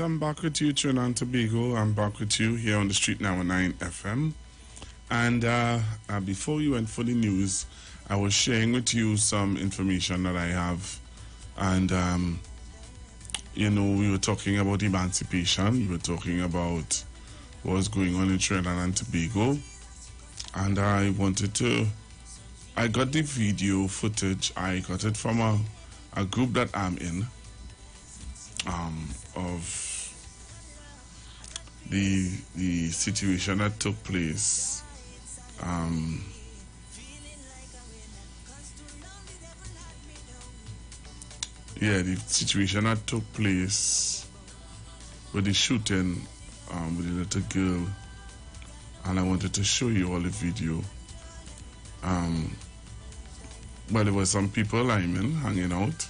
right, I'm back with you, Trinidad and Tobago. I'm back with you here on the Street 919 FM. And before you went for the news, I was sharing with you some information that I have. And, we were talking about emancipation. We were talking about what's going on in Trinidad and Tobago. And I got the video footage. I got it from a group that I'm in. Of the situation that took place the situation that took place with the shooting with the little girl, and I wanted to show you all the video. There were some people hanging out.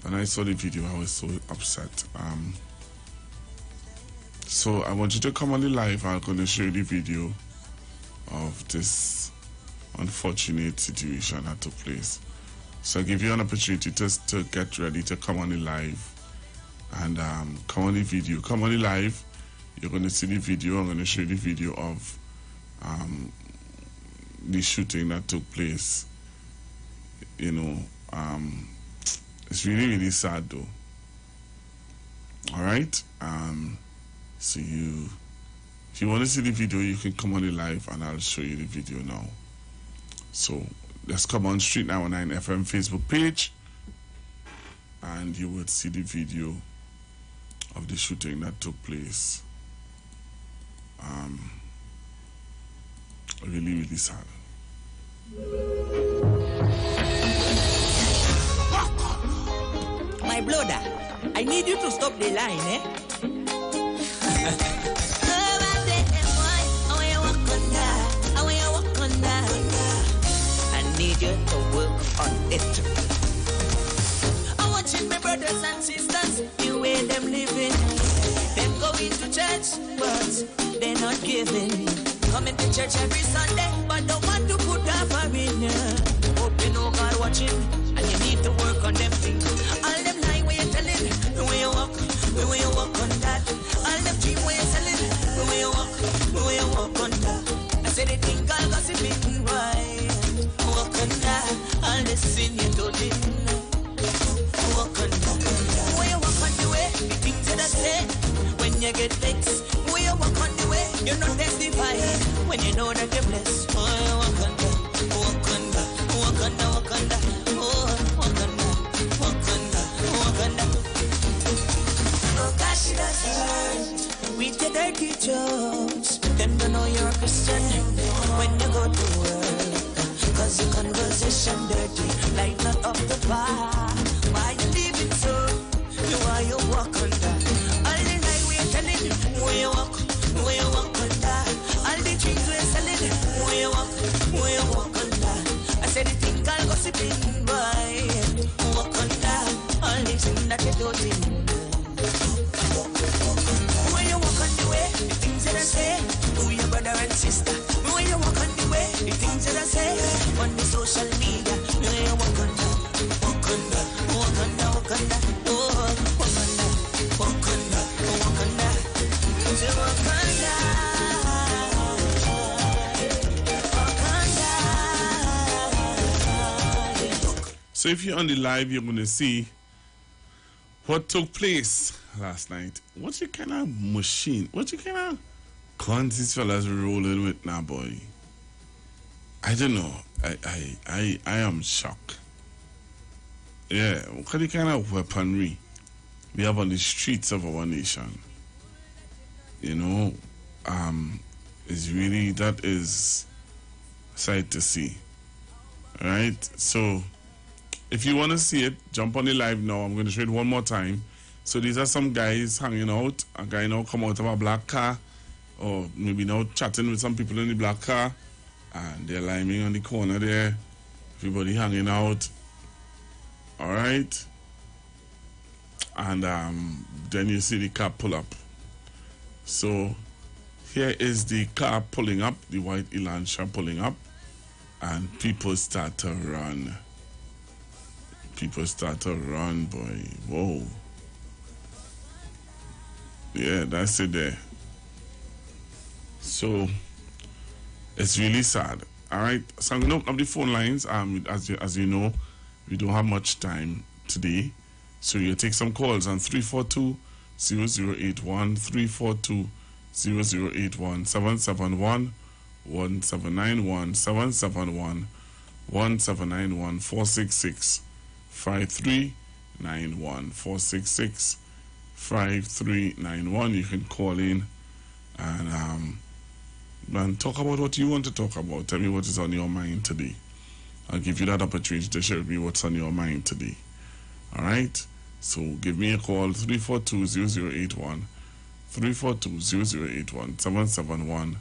When I saw the video, I was so upset. So I want you to come on the live. I'm going to show you the video of this unfortunate situation that took place. So I give you an opportunity to get ready to come on the live and come on the video. Come on the live. You're going to see the video. I'm going to show you the video of the shooting that took place. It's really, really sad though. Alright? So if you want to see the video, you can come on the live and I'll show you the video now. So let's come on Street 919 FM Facebook page and you will see the video of the shooting that took place. Really, really sad. My brother, I need you to stop the line, eh? I need you to work on it. I'm watching my brothers and sisters, the way them living. Them going to church, but they're not giving. Coming to church every Sunday, but don't want to put that for in. Hope you know God watching, and you need to work on them things. All them lie where you telling, the way you walk on that. All them dream where you selling, the way you walk on that. I say they think I'll gossiping, why? Walk on that. All the sin you told it. Walk on that. When you walk on the way, the things that I say. When you get vexed, when you walk on the way, you're not testifying. When you know that you're blessed, oh, you walk on that. Walk on that. Walk on that. Walk on that. Oh, walk on that. Walk on that. Walk on that. Oh gosh, that's hurt. With your dirty jokes, them don't know you're a Christian. When you go to work, cause your conversation dirty, like not up the bar. Why you living so? Why you walk on that? All the night we're telling you, where you walk on that. All the dreams we're selling, where you walk on that. I said the thing I'll gossiping, boy. Walk on that. All the things that you don't do. When you walk on the way, the things that I say, who your brother and sister. When you walk on the way, the things that I say, on the social media, when you walk on that, walk on that, walk on that, walk on that, oh, walk on that, walk on that, walk on that, say walk on that, walk on that. So if you're on the live, you're going to see what took place last night. What you kind of machine, what you kind of guns these fellas rolling with now, boy? I don't know. I am shocked. Yeah, what kind of weaponry we have on the streets of our nation? Is really, that is sight to see. Alright, so if you want to see it, jump on the live now. I'm going to show it one more time. So these are some guys hanging out. A guy now come out of a black car, or maybe now chatting with some people in the black car, and they're liming on the corner there. Everybody hanging out. All right. And then you see the car pull up. So here is the car pulling up, the white Elantra pulling up, and people start to run. People start to run, boy. Whoa. Yeah, that's it there. So it's really sad. All right, so I'm gonna open up the phone lines. As you know, we don't have much time today, so you take some calls on 342-0081, 342-0081, 771-1791, 771-1791, 466-5391, 466-5391. You can call in and talk about what you want to talk about. Tell me what is on your mind today. I'll give you that opportunity to share with me what's on your mind today. All right? So give me a call, 342-0081, 342-0081,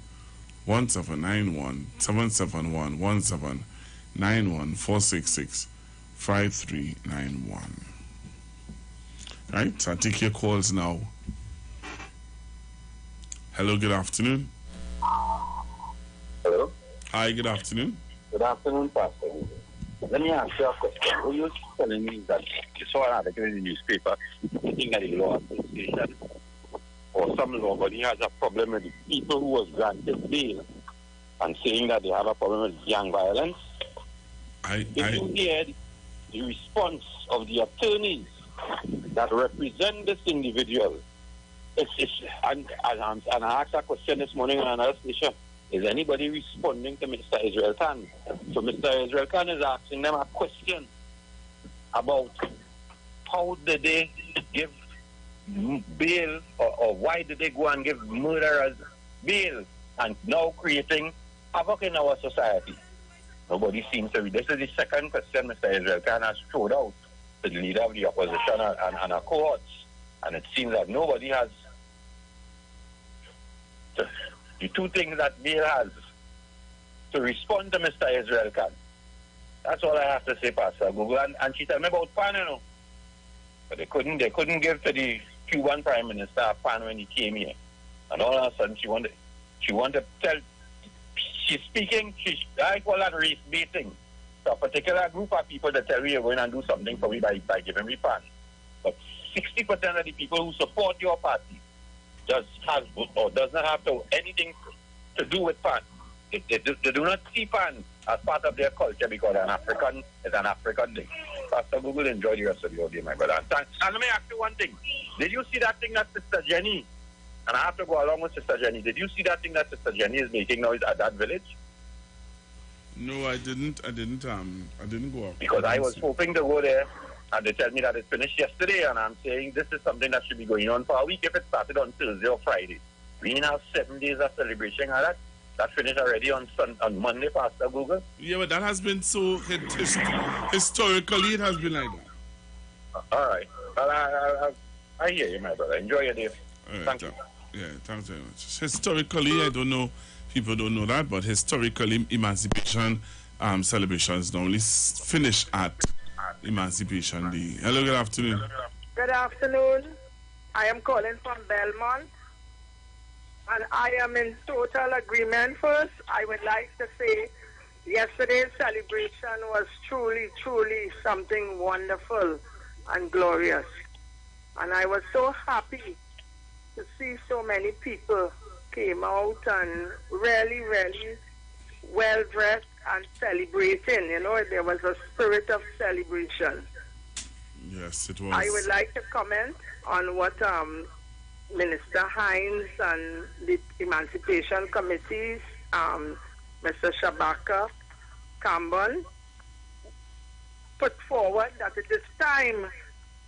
771-1791, 771-1791, 466-5391. Right? So I'll take your calls now. Hello, good afternoon. Hello? Hi, good afternoon. Good afternoon, Pastor. Let me ask you a question. Were you telling me that you saw an article in the newspaper stating that the law association or some law body has a problem with people who was granted bail and saying that they have a problem with gang violence? Did you hear the response of the attorneys that represent this individual? And I asked a question this morning on another station. Is anybody responding to Mr. Israel Khan? So Mr. Israel Khan is asking them a question about how did they give bail or why did they go and give murderers bail and now creating havoc in our society. Nobody seems to be. This is the second question Mr. Israel Khan has thrown out to the leader of the opposition and our cohorts. And it seems that nobody has the two things that Bill has to respond to Mr. Israel Khan. That's all I have to say, Pastor Google. And she told me about PAN, you know. But they couldn't give to the Cuban Prime Minister a PAN when he came here. And all of a sudden she wanted to tell, she's speaking, I call that race baiting. So a particular group of people that tell me you're going to do something for me by giving me PAN. But 60% of the people who support your party does not have anything to do with PAN. They do not see PAN as part of their culture because it's an African thing. Pastor Google, enjoy the rest of your day, my brother. And let me ask you one thing. Did you see that thing that Sister Jenny, and I have to go along with Sister Jenny, did you see that thing that Sister Jenny is making noise at that village? No, I didn't go up. Because I was hoping to go there, and they tell me that it finished yesterday, and I'm saying this is something that should be going on for a week if it started on Thursday or Friday. We now have 7 days of celebration, and that finished already on Monday, Pastor Google. Yeah, but that has been so, historically it has been like that. All right. Well, I hear you, my brother. Enjoy your day. Right, Thank you. Yeah, thanks very much. Historically, I don't know, people don't know that, but historically, emancipation celebrations normally finish at Emancipation Day. Hello, good afternoon. Good afternoon. I am calling from Belmont, and I am in total agreement. First, I would like to say yesterday's celebration was truly, truly something wonderful and glorious. And I was so happy to see so many people came out and really, really well-dressed and celebrating. You know, there was a spirit of celebration. Yes, it was. I would like to comment on what Minister Hines and the Emancipation Committees, Mr. Shabaka Kambon, put forward that it is time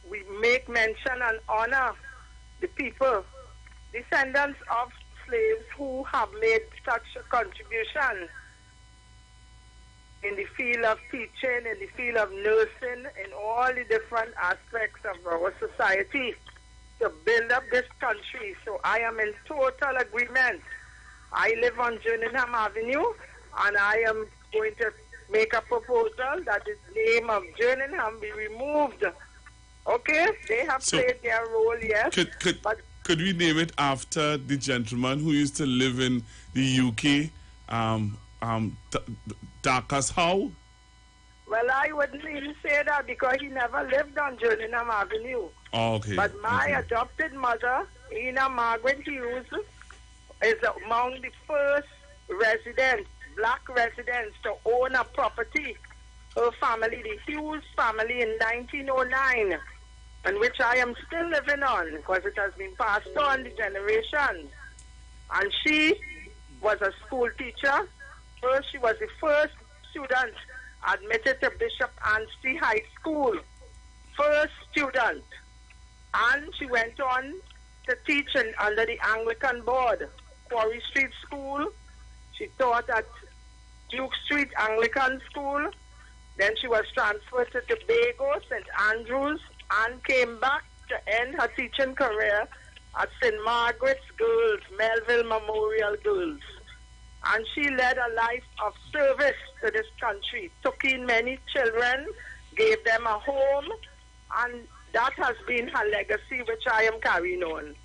we make mention and honor the people, descendants of slaves who have made such a contribution in the field of teaching, in the field of nursing, in all the different aspects of our society to build up this country. So I am in total agreement. I live on Jerningham Avenue, and I am going to make a proposal that the name of Jerningham be removed. Okay? They have played their role, yes. Could we name it after the gentleman who used to live in the UK, Darcus Howe? Well, I wouldn't even say that because he never lived on Journeyham Avenue. Oh, okay. But my okay. adopted mother, Ina Margaret Hughes, is among the first residents, black residents, to own a property. Her family, the Hughes family, in 1909, and which I am still living on because it has been passed on the generations. And she was a school teacher. First, she was the first student admitted to Bishop Anstey High School. First student. And she went on to teach under the Anglican board, Quarry Street School. She taught at Duke Street Anglican School. Then she was transferred to Tobago, St. Andrews, and came back to end her teaching career at St. Margaret's Girls, Melville Memorial Girls. And she led a life of service to this country, took in many children, gave them a home, and that has been her legacy, which I am carrying on.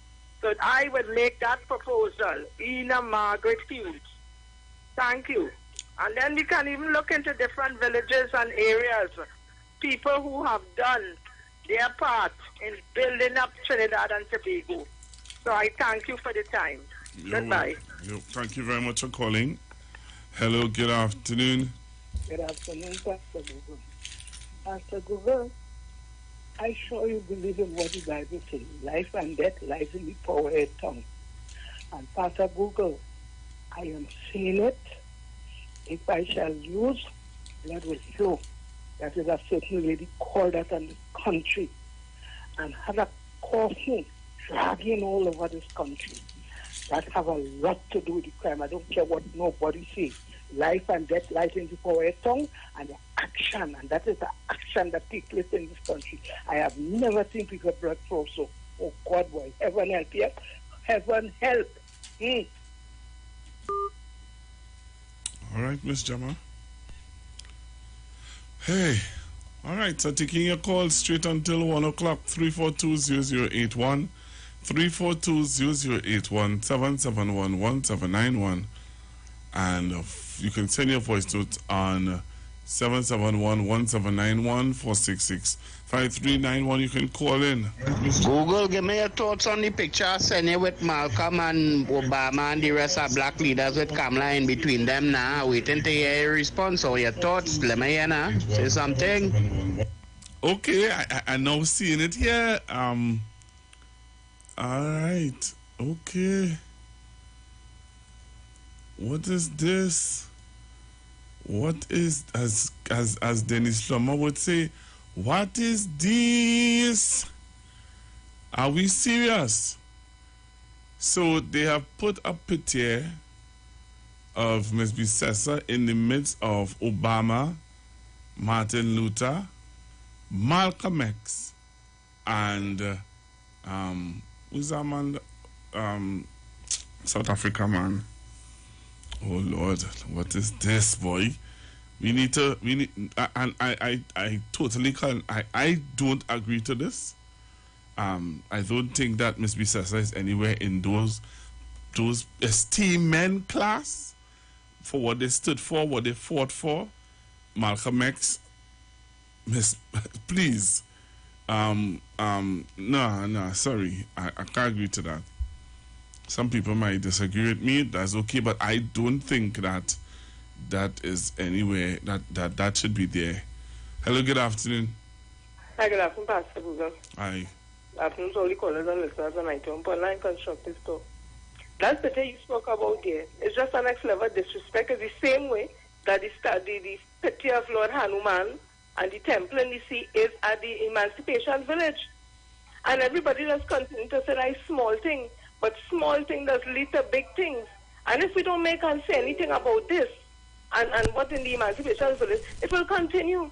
So I would make that proposal, Ina Margaret Hughes. Thank you. And then we can even look into different villages and areas, people who have done their part in building up Trinidad and Tobago. So I thank you for the time. Goodbye. Thank you very much for calling. Hello, good afternoon. Good afternoon, Pastor Google. Pastor Google, I sure you believe in what the Bible says. Life and death lies in the power of the tongue. And Pastor Google, I am saying it. If I shall use, blood will flow. That is a certain lady called that in the country and had a coffin dragging all over this country. That have a lot to do with the crime. I don't care what nobody says. Life and death lies in the power of the tongue and the action, and that is the action that takes place in this country. I have never seen people blood flow so. Oh God, boy, heaven help you. Heaven help. All right, Miss Jama. Hey, all right, so taking your call straight until 1 o'clock, 342-0081, 342-0081, 771-1791, and you can send your voice note on 771-1791-466-5391. You can call in. Google, give me your thoughts on the picture I sent you with Malcolm and Obama and the rest of black leaders with Kamala in between them now. Waiting to hear your response or your thoughts. Let me hear now. Say something. Okay, I now seeing it here. All right. Okay. What is this? What is, as Dennis Plummer would say, what is this? Are we serious? So they have put a picture of Ms. Bissessa in the midst of Obama, Martin Luther, Malcolm X, and who's that man? South Africa man. Oh Lord, what is this, boy? We need, and I totally can't, I don't agree to this. I don't think that Miss Bissessa is anywhere in those esteemed men class for what they stood for, what they fought for. Malcolm X, Miss, please. No, sorry, I can't agree to that. Some people might disagree with me. That's okay, but I don't think that is anywhere that should be there. Hello, good afternoon. Hi, good afternoon, Pastor Google. Hi. Afternoon, only callers and listeners on 91.9 Constructive Talk. That picture you spoke about there is just a next level disrespect. It's the same way that the picture of Lord Hanuman and the temple in the sea is at the Emancipation Village. And everybody just continue to say that is small thing. But small things does lead to big things. And if we don't make and say anything about this and what in the Emancipation Village, it will continue.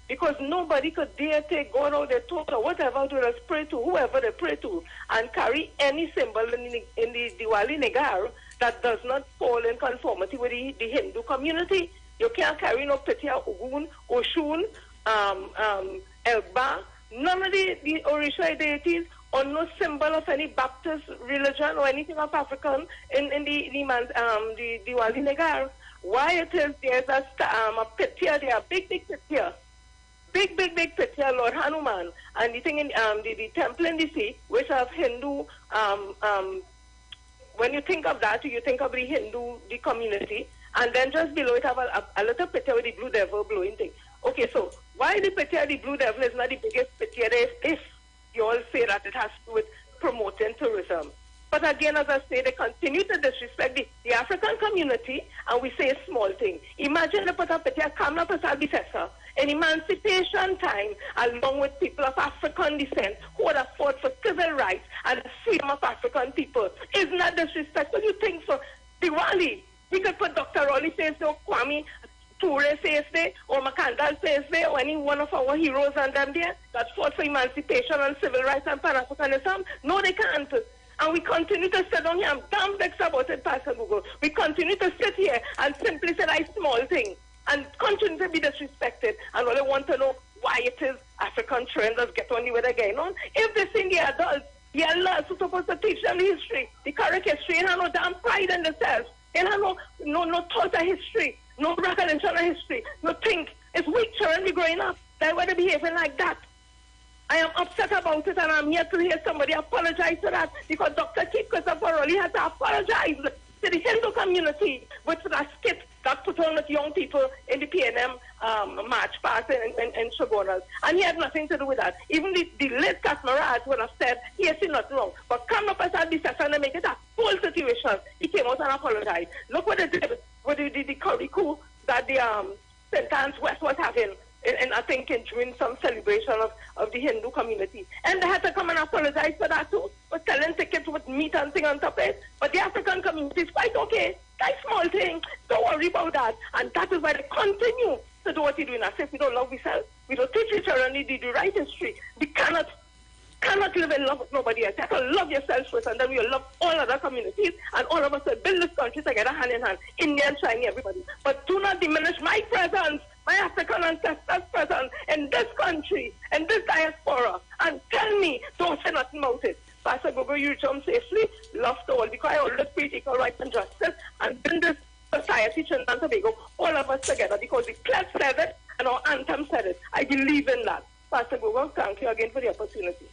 Because nobody could dare take God out their thought or whatever to just pray to, whoever they pray to, and carry any symbol in the Diwali Nagar that does not fall in conformity with the Hindu community. You can't carry no Petya, Ogun, Oshun, Elba, none of the Orisha deities, or no symbol of any Baptist religion or anything of African in the Diwali Nagar. why it is there's a pit here, there, a big pit here. Big pit here, Lord Hanuman. And the thing in the temple in the sea, which have Hindu, when you think of that, you think of the Hindu, the community, and then just below it have a little pit here with the blue devil blowing thing. Okay, so why the pit here, the blue devil is not the biggest pit here if you all say that it has to do with promoting tourism? But again, as I say, they continue to disrespect the African community, and we say a small thing. Imagine they put up a Kamla Prasad Bisesa in emancipation time, along with people of African descent who would have fought for civil rights and the freedom of African people. Isn't that disrespectful? You think so? Diwali, we could put Dr. Raleigh says so, Kwame Ture says there, or Makandal says there, or any one of our heroes and them there that fought for emancipation and civil rights and Pan-Africanism. No, they can't. And we continue to sit down here. I'm damn vexed about it, Pastor Google. We continue to sit here and simply say that small thing and continue to be disrespected. And all I want to know why it is African trends get on the way they're going on. If they sing the adults, the elders are supposed to teach them the history, the correct history, and have no damn pride in themselves. They have no thought of history, no recollection of history, no think. It's weak children be growing up. They're going to be behaving like that. I am upset about it, and I'm here to hear somebody apologize for that, because Dr. Keith Christopher Raleigh has to apologize to the Hindu community with that skit that put on with young people in the PNM march past in Shogunas. And he had nothing to do with that. Even the late Kasmaraj would have said, yes, he's not wrong. But come up as a session and make it a whole situation. He came out and apologized. Look what they did with the curry coup that the St. Anne's West was having. And I think during some celebration of the Hindu community. And they had to come and apologize for that too, for selling tickets with meat and thing on top of it. But the African community is quite okay. That's small thing. Don't worry about that. And that is why they continue to do what they're doing. As if we don't love ourselves, we don't teach each other the right history. We cannot live in love with nobody else. You have to love yourself first, and then we will love all other communities, and all of us will build this country together hand in hand. Indian, Chinese, everybody. But do not diminish my presence, my African ancestors' presence in this country, in this diaspora, and tell me, don't say nothing about it. Pastor Gogo, you return safely, love to all, because I always preach equal rights and justice, and in this society, Trinidad and Tobago, all of us together, because the pledge said it, and our anthem said it. I believe in that. Pastor Gogo, thank you again for the opportunity.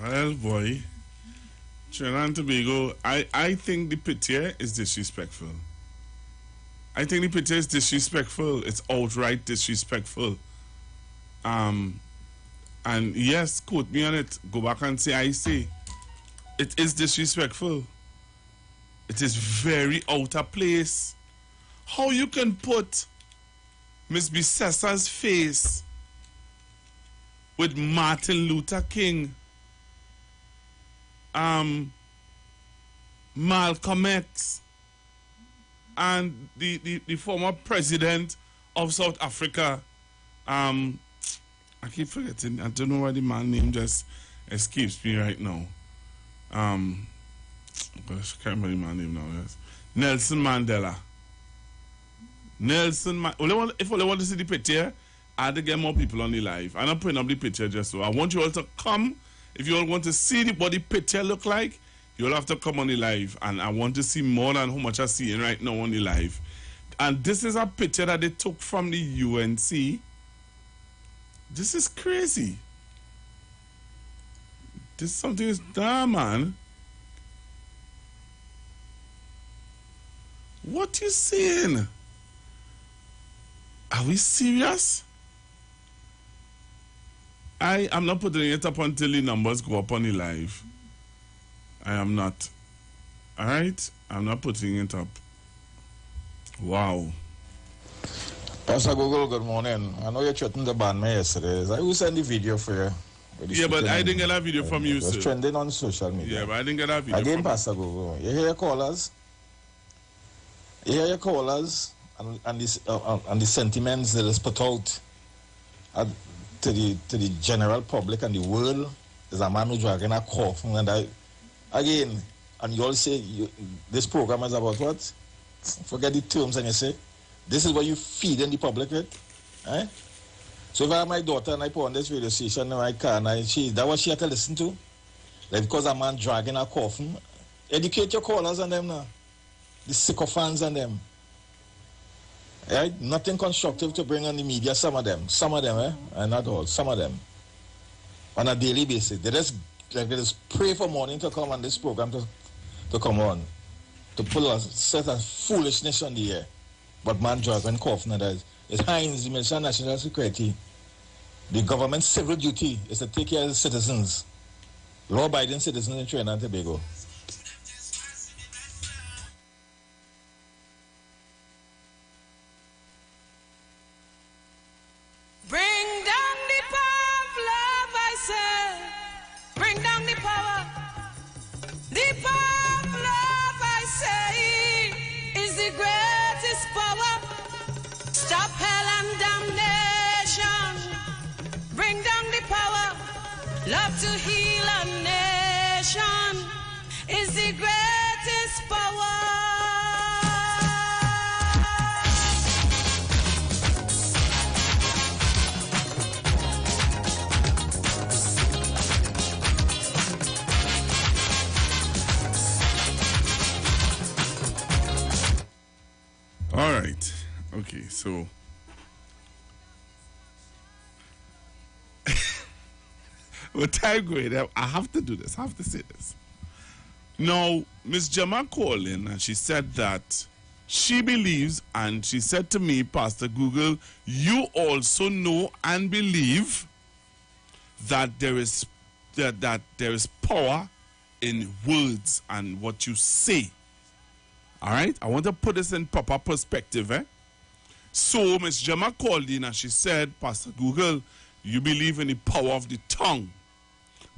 Well, boy, Trinidad and Tobago, I think the picture is disrespectful. I think the picture is disrespectful. It's outright disrespectful. And yes, quote me on it. Go back and say I say. It is disrespectful. It is very out of place. How you can put Miss Bisesa's face with Martin Luther King, Malcolm X, and the former president of South Africa. I keep forgetting. I don't know why the man's name just escapes me right now. Gosh, I can't remember the man's name now. Yes, Nelson Mandela. If I want to see the picture, I had to get more people on the live. I'm not putting up the picture just so. I want you all to come. If you all want to see what the picture look like, you'll have to come on the live. And I want to see more than how much I'm seeing right now on the live. And this is a picture that they took from the UNC. This is crazy. This something is damn, man. What you saying? Are we serious? I am not putting it up until the numbers go up on the live. I am not. All right? I'm not putting it up. Wow. Pastor Google, good morning. I know you threatened to ban me yesterday. I will send the video for you. Yeah, but I didn't get that video from you, sir. It was trending on social media. Yeah, but I didn't get that video. Again, Pastor Google, you hear your callers? You hear your callers and the sentiments that is put out to the general public and the world. There's a man who's dragging a coffin, and and you all say this program is about what? Forget the terms, and you say this is what you feed in the public with, eh? So if I have my daughter and I put on this radio station in my car, and that what she had to listen to, like because a man dragging a coffin, Educate your callers on them now. The sycophants on them. Right? Nothing constructive to bring on the media. Some of them, and not all. Some of them, on a daily basis, they just pray for morning to come on this program to come on, to pull a set of foolishness on the air. But man, dragon cough now that it's Hines, the Minister of National Security. The government's civil duty is to take care of the citizens, law-abiding citizens in Trinidad and Tobago. Love to heal a nation is the greatest power. All right. Okay, so with time going, I have to do this. I have to say this. Now, Miss Gemma called in and she said that she believes, and she said to me, Pastor Google, you also know and believe that there is power in words and what you say. All right? I want to put this in proper perspective. So, Miss Gemma called in and she said, Pastor Google, you believe in the power of the tongue.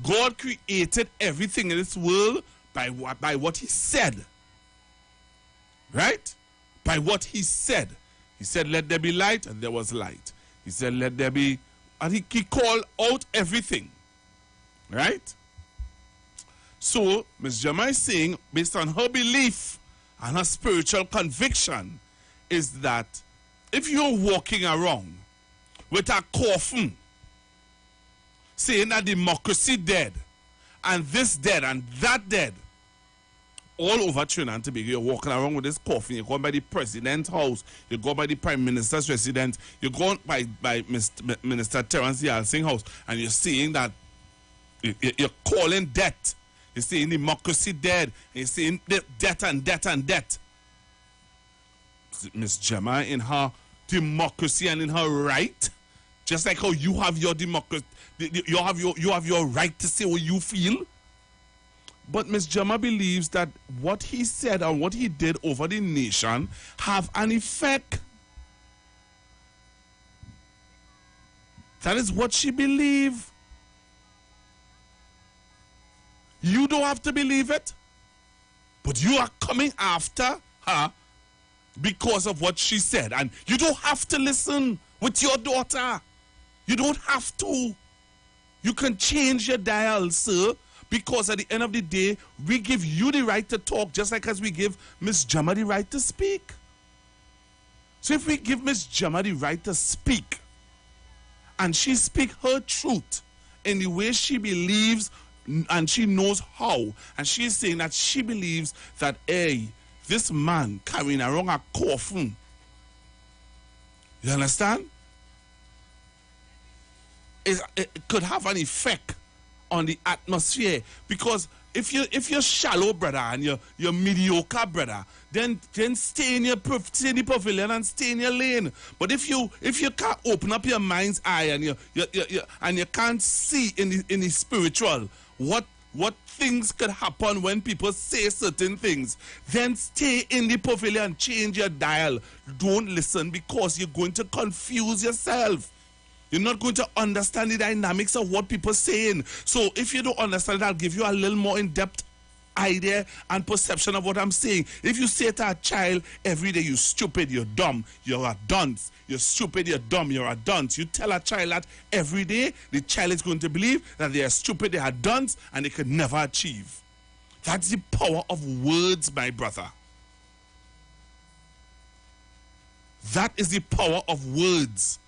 God created everything in this world by what he said. Right? By what he said. He said, let there be light, and there was light. He said, let there be, and he called out everything. Right? So, Ms. Gemma is saying, based on her belief and her spiritual conviction, is that if you're walking around with a coffin, saying that democracy dead, and this dead, and that dead, all over Trinidad and Tobago, you're walking around with this coffin, you're going by the president's house, you go by the prime minister's residence, you're going by Minister Terence Yalsing's house, and you're saying that you're calling death, you're saying democracy dead, and you're saying death and death and death. Miss Gemma, in her democracy and in her right, just like how you have your democracy, you have your right to say what you feel. But Miss Gemma believes that what he said and what he did over the nation have an effect. That is what she believes. You don't have to believe it, but you are coming after her because of what she said. And you don't have to listen with your daughter. You don't have to. You can change your dial, sir, because at the end of the day, we give you the right to talk just like as we give Miss Gemma the right to speak. So if we give Miss Gemma the right to speak, and she speak her truth in the way she believes and she knows how, and she's saying that she believes that, hey, this man carrying around a coffin, you understand? It could have an effect on the atmosphere, because if you're shallow, brother, and you're mediocre, brother, then stay in the pavilion and stay in your lane. But if you can't open up your mind's eye and you can't see in the spiritual what things could happen when people say certain things, then stay in the pavilion, change your dial. Don't listen, because you're going to confuse yourself. You're not going to understand the dynamics of what people are saying. So if you don't understand it, I'll give you a little more in-depth idea and perception of what I'm saying. If you say to a child every day, you stupid, you're dumb, you're a dunce, you're stupid, you're dumb, you're a dunce. You tell a child that every day, the child is going to believe that they are stupid, they are dunce, and they can never achieve. That's the power of words, my brother. That is the power of words.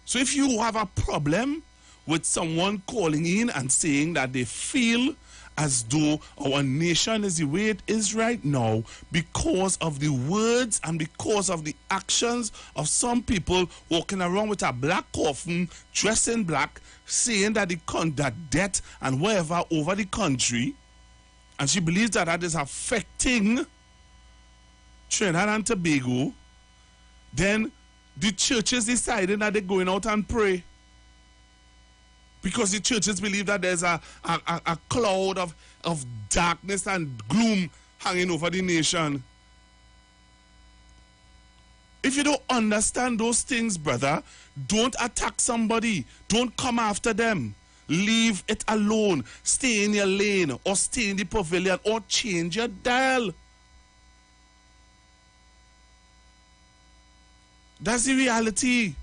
So if you have a problem with someone calling in and saying that they feel as though our nation is the way it is right now because of the words and because of the actions of some people walking around with a black coffin, dressed in black, saying that that death and whatever over the country, and she believes that that is affecting Trinidad and Tobago. Then the churches decided that they're going out and pray. Because the churches believe that there's a cloud of darkness and gloom hanging over the nation. If you don't understand those things, brother, don't attack somebody. Don't come after them. Leave it alone. Stay in your lane or stay in the pavilion or change your dial. That's the reality.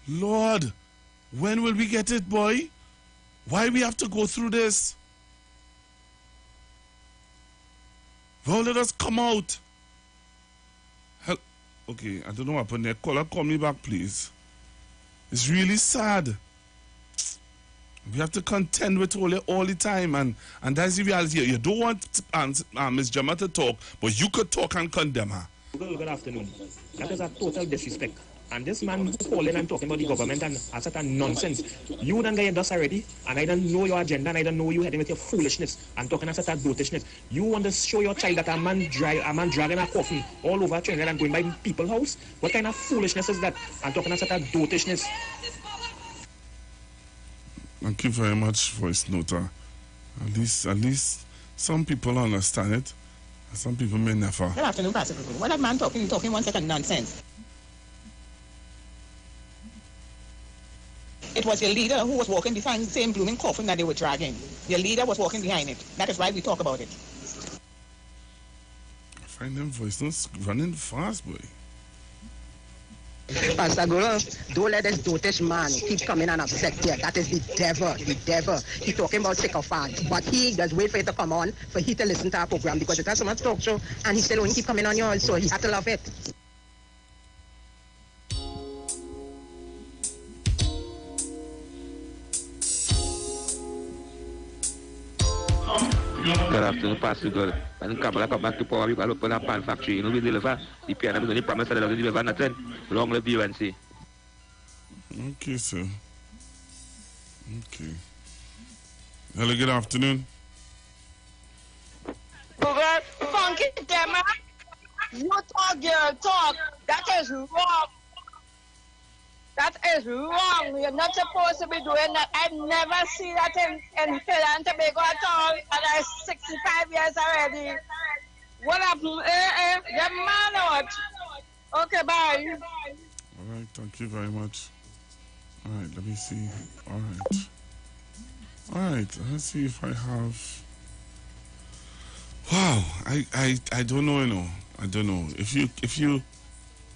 Lord, when will we get it, boy? Why we have to go through this? Well, let us come out. Okay, I don't know what happened there. Caller, call me back, please. It's really sad. We have to contend with all the time, and that's the reality. You don't want Ms. Jama to talk, but you could talk and condemn her. Good afternoon. That is a total disrespect. And this man calling and talking about the government and a certain nonsense. You done get dust already, and I don't know your agenda, and I don't know you heading with your foolishness and talking a certain dotishness. You want to show your child that a man dragging a coffin all over Trinidad and going by people's house? What kind of foolishness is that? And talking a certain dotishness. Thank you very much, voice noter. At least some people understand it, and some people may never. Good afternoon, Pastor. What that man talking 1 second nonsense. It was your leader who was walking behind the same blooming coffin that they were dragging. Your leader was walking behind it. That is why we talk about it. I find them voice notes running fast, boy. Pastor Guru, don't let this dotish man keep coming and upset here. That is the devil, the devil. He talking about sycophants, but he does wait for it to come on for he to listen to our program because it has so much talk show and he still won't keep coming on yours, so he had to love it. Good afternoon, Pastor God. When Kabbalah come back to power, we will open a pan factory. You know, we deliver. The PNM is only promise that they don't deliver nothing. Long live the UNC. Okay, sir. Okay. Hello, good afternoon. Google, funky demo. You talk, girl, talk. That is wrong. That is wrong. You're not supposed to be doing that. I've never seen that in Trinidad and Tobago at all. And I'm 65 years already. What happened? Get man out. Okay, bye. All right, thank you very much. All right, let me see. All right. All right, let's see if I have... Wow, I don't know, you know. I don't know. If you...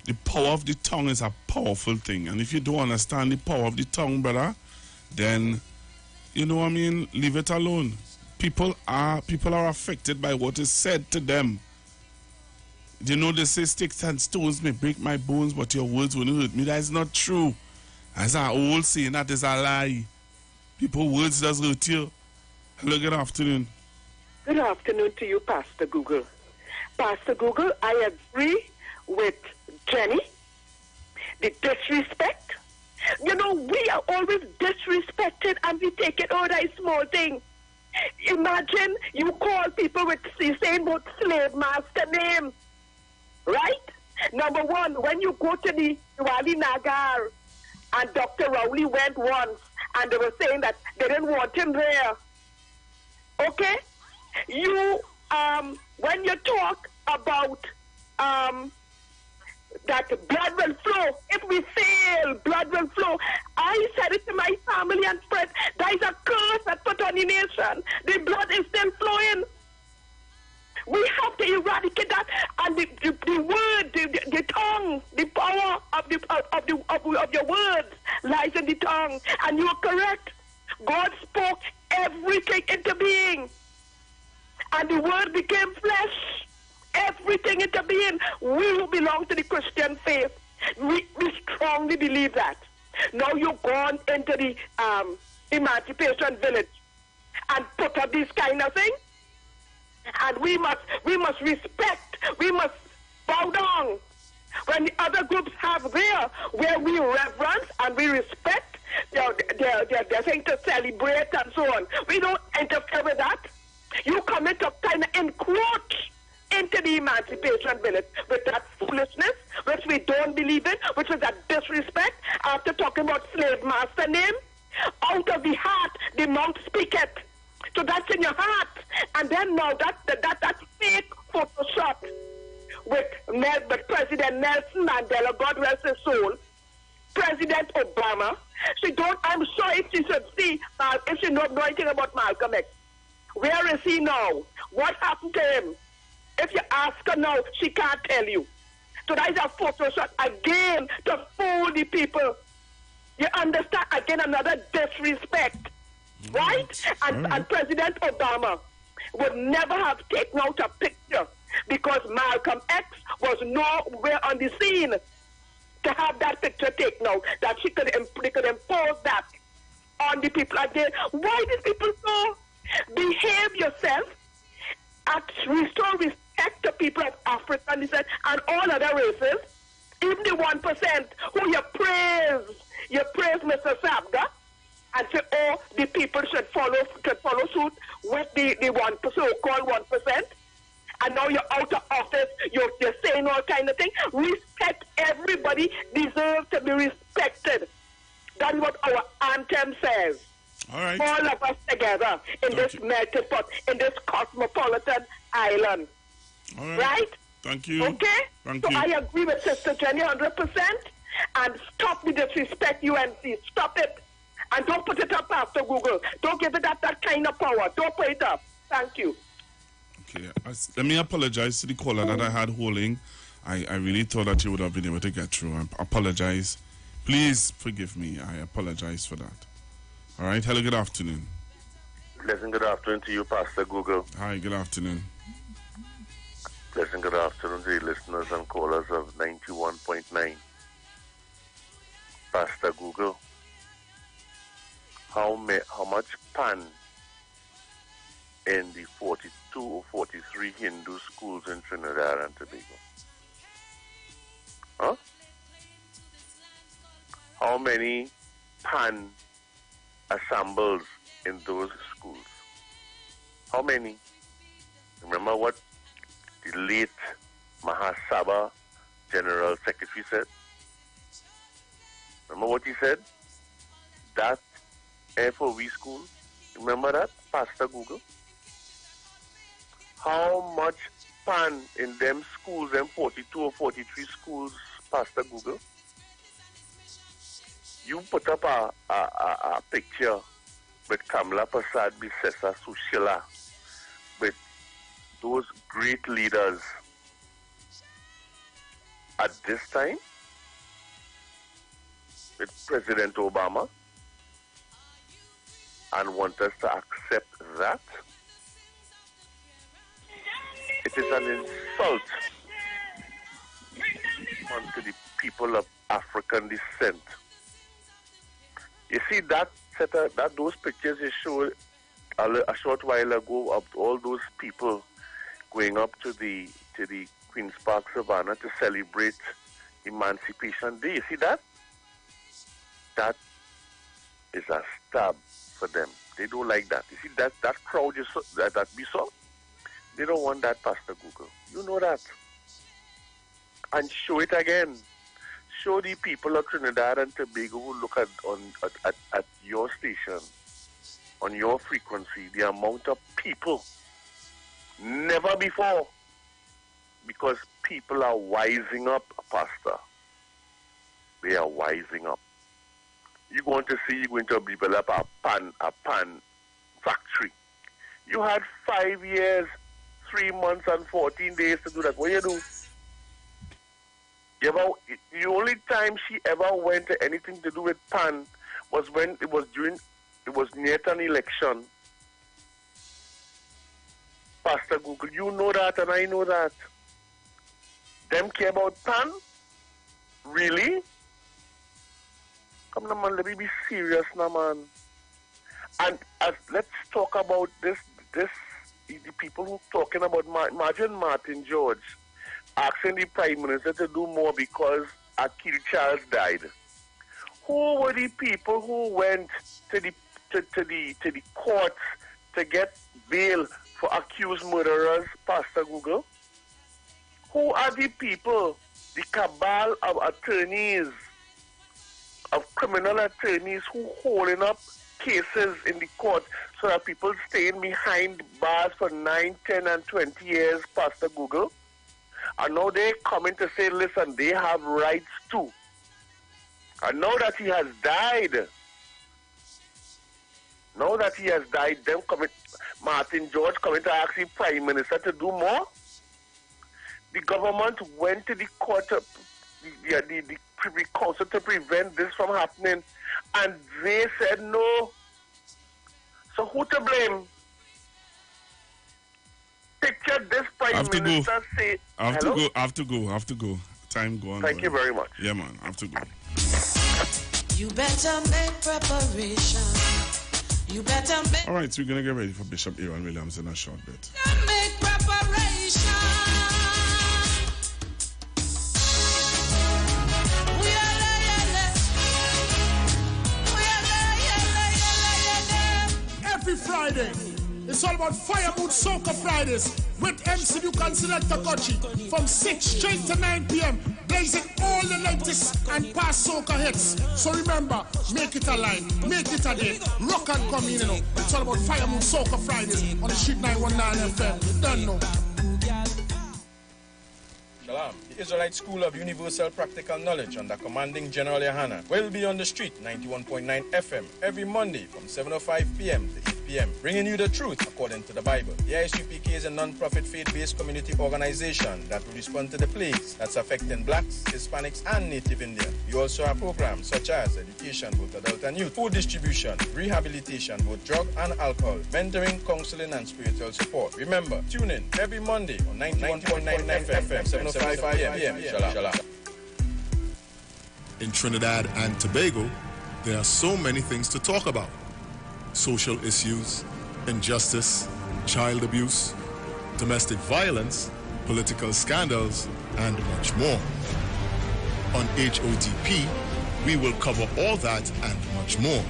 The power of the tongue is a powerful thing. And if you don't understand the power of the tongue, brother, then, you know what I mean, leave it alone. People are affected by what is said to them. You know, they say sticks and stones may break my bones, but your words won't hurt me. That is not true. As our old saying, that is a lie. People's words does hurt you. Hello, good afternoon. Good afternoon to you, Pastor Google. Pastor Google, I agree with Jenny, the disrespect. You know, we are always disrespected and we take it all as small thing. Imagine you call people with the same old slave master name, right? Number one, when you go to the Wali Nagar and Dr. Rowley went once and they were saying that they didn't want him there. Okay? You, when you talk about that blood will flow. If we fail, blood will flow. I said it to my family and friends. There is a curse that put on the nation. The blood is still flowing. We have to eradicate that. And the word, the tongue, the power of your words lies in the tongue. And you are correct. God spoke everything into being. And the word became flesh. Everything into being. We who belong to the Christian faith, we strongly believe that. Now you gone into the emancipation village and put up this kind of thing. And we must respect, we must bow down when the other groups have there, where we reverence and we respect their thing to celebrate and so on. We don't interfere with that. You come into kind of encroach into the emancipation village with that foolishness, which we don't believe in, which is that disrespect. After talking about slave master name, out of the heart the mouth speaketh. So that's in your heart. And then now that fake Photoshop with President Nelson Mandela, God rest his soul, President Obama. I'm sure if she should see, if she don't know anything about Malcolm X, where is he now? What happened to him? If you ask her now, she can't tell you. So that is a Photoshop again to fool the people. You understand? Again, another disrespect. Right? And President Obama would never have taken out a picture because Malcolm X was nowhere on the scene to have that picture taken out, that they could impose that on the people again. Why did people so? Behave yourself, restore respect to people of African descent and all other races, even the 1% who you praise Mr. Sabga, and say, oh, the people should follow suit with the so-called 1%. And now you're out of office, you're saying all kind of things. Respect. Everybody deserves to be respected. That's what our anthem says. All right. All of us together in this melting pot, in this cosmopolitan island. All right. Right? Thank you. Okay? Thank so you. I agree with Sister Jenny 100%. And stop the disrespect, UNC. Stop it. And don't put it up after Google. Don't give it that kind of power. Don't put it up. Thank you. Okay. Let me apologize to the caller that I had holding. I really thought that you would have been able to get through. I apologize. Please forgive me. I apologize for that. All right. Hello, good afternoon. Pleasant good afternoon to you, Pastor Google. Hi, good afternoon. Pleasant good afternoon to the listeners and callers of 91.9. Pastor Google, how much pan in the 42 or 43 Hindu schools in Trinidad and Tobago? Huh? How many pan assembles in those schools? How many? Remember what the late Mahasabha General Secretary said? Remember what he said? That FOV school, remember that, Pastor Google? How much pan in them schools, them 42 or 43 schools, Pastor Google? You put up a picture with Kamala Prasad Bisesa Sushila, with those great leaders at this time, with President Obama, and want us to accept that? It is an insult unto the people of African descent. You see that those pictures you showed a short while ago of all those people going up to the Queen's Park Savannah to celebrate Emancipation Day. You see that? That is a stab for them. They don't like that. You see that crowd you saw, that we saw? They don't want that, Pastor Google. You know that. And show it again. Show the people of Trinidad and Tobago who look at your station, on your frequency, the amount of people. Never before. Because people are wising up, Pastor. They are wising up. You're going to develop a pan factory. You had 5 years, 3 months, and 14 days to do that. What do you do? The only time she ever went to anything to do with pan was when it was near an election. Pastor Google, you know that and I know that. Them care about pan? Really? Come on, man, let me be serious now, man. And let's talk about the people who talking about, imagine Martin George asking the Prime Minister to do more because Akil Charles died. Who were the people who went to the courts to get bail for accused murderers, Pastor Google? Who are the people, the cabal of attorneys, of criminal attorneys who holding up cases in the court so that people staying behind bars for 9, 10, and 20 years, Pastor Google? And now they're coming to say, listen, they have rights too. And now that he has died, them coming, Martin George coming to ask the Prime Minister to do more. The government went to the court, the Privy Council to prevent this from happening, and they said no. So who to blame? Picture this Prime Minister say, I have to go. Time go on. Thank you very much. Yeah, man, I have to go. You better make preparation. You better make. All right, so we're going to get ready for Bishop Iwer Williams in a short bit. Make preparation. Every Friday, it's all about Firewood Soca Fridays with MC Duke and Selector Kochi from 6 straight to 9 p.m. blazing all the latest and past soca hits. So remember, make it a line, make it a day, rock and come in, you know. It's all about Firewood Soca Fridays on the Street 919 FM. You don't know. Shalom. The Israelite School of Universal Practical Knowledge under Commanding General Yohana will be on the street 91.9 FM every Monday from 7:05 p.m. to 8 p.m. bringing you the truth according to the Bible. The ISUPK is a non-profit faith-based community organization that will respond to the plagues that's affecting blacks, Hispanics, and Native Indians. We also have programs such as education, both adult and youth, food distribution, rehabilitation, both drug and alcohol, mentoring, counseling, and spiritual support. Remember, tune in every Monday on 91.9 FM, 7:05 p.m. Shalom. In Trinidad and Tobago, there are so many things to talk about. Social issues, injustice, child abuse, domestic violence, political scandals, and much more. On HOTP, we will cover all that and much more.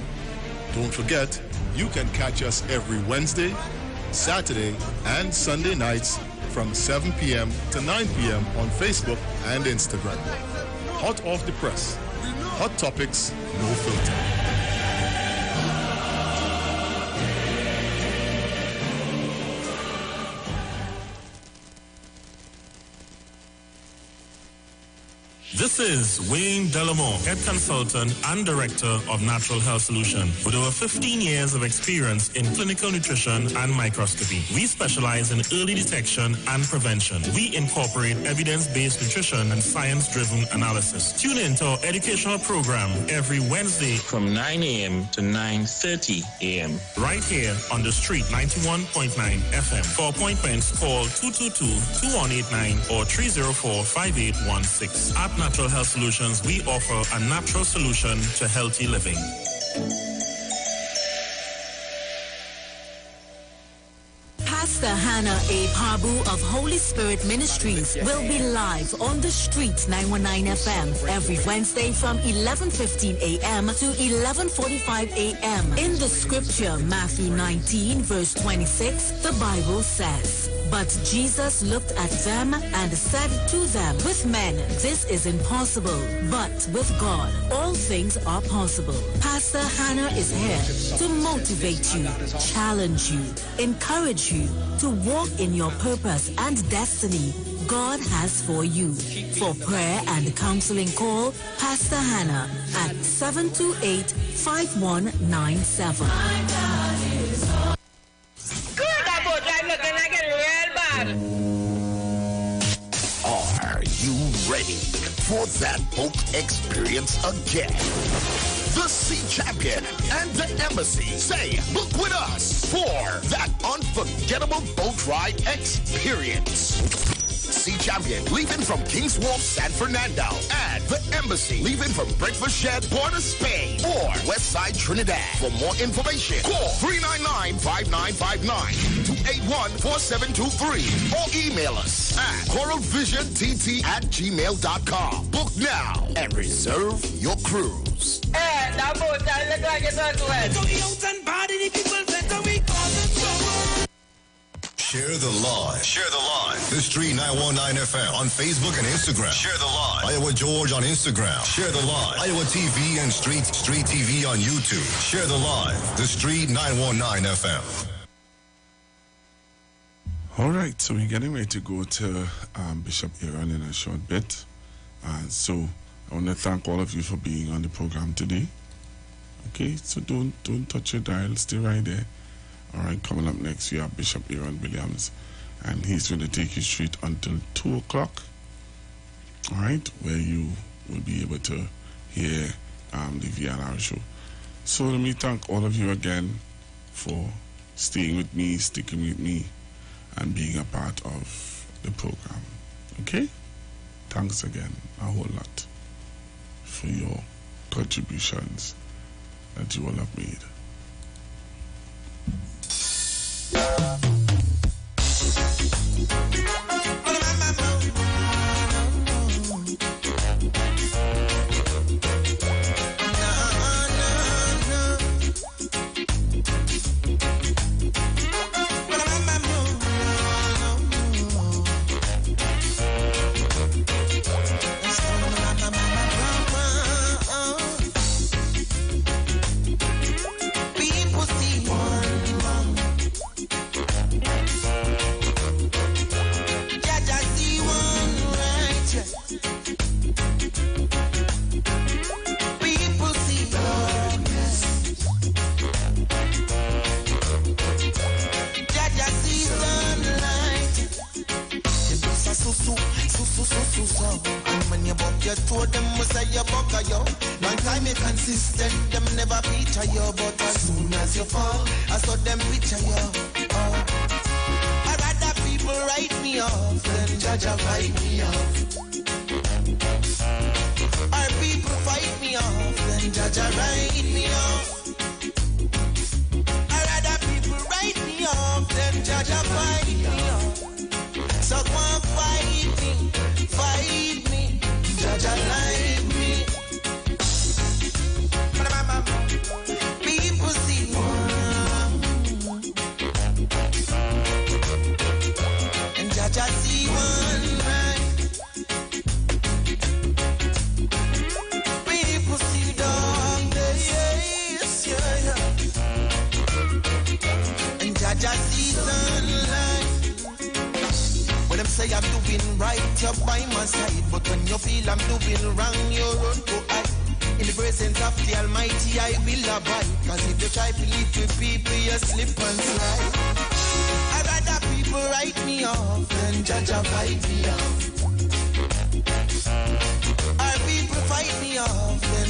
Don't forget, you can catch us every Wednesday, Saturday, and Sunday nights from 7 p.m. to 9 p.m. on Facebook and Instagram. Hot off the press. Hot topics, no filter. This is Wayne Delamore, Head Consultant and Director of Natural Health Solution. With over 15 years of experience in clinical nutrition and microscopy, we specialize in early detection and prevention. We incorporate evidence-based nutrition and science-driven analysis. Tune in to our educational program every Wednesday from 9 a.m. to 9:30 a.m. right here on the street 91.9 FM. For appointments, call 222-2189 or 304-5816. At Natural Health Solutions, we offer a natural solution to healthy living. Pastor Hannah A. Pabu of Holy Spirit Ministries will be live on the streets 919 FM every Wednesday from 11:15 a.m. to 11:45 a.m. In the scripture, Matthew 19, verse 26, the Bible says, "But Jesus looked at them and said to them, with men this is impossible, but with God all things are possible." Pastor Hannah is here to motivate you, challenge you, encourage you to walk in your purpose and destiny God has for you. For prayer and counseling, call Pastor Hannah at 728-5197. Good about that looking like it real bad. Are you ready for that boat experience again? The Sea Champion and the Embassy say, book with us for that unforgettable boat ride experience. Sea Champion, leaving from King's Wharf, San Fernando. And the Embassy, leaving from Breakfast Shed, Port of Spain. Or Westside Trinidad. For more information, call 399-5959, 281-4723, or email us at coralvisiontt@gmail.com. Book now and reserve your cruise. Hey, that boat, I look like it's not wet. Share the live. Share the live. The Street 919 FM on Facebook and Instagram. Share the live. Iowa George on Instagram. Share the live. Iowa TV and Street TV on YouTube. Share the live. The Street 919 FM. All right, so we're getting ready to go to Bishop Aaron in a short bit. So I want to thank all of you for being on the program today. Okay, so don't touch your dial. Stay right there. All right, coming up next, we have Bishop Aaron Williams, and he's going to take you straight until 2 o'clock. All right, where you will be able to hear the VLR show. So let me thank all of you again for staying with me, sticking with me, and being a part of the program. Okay? Thanks again a whole lot for your contributions that you all have made.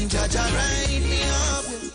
Jaja write me off.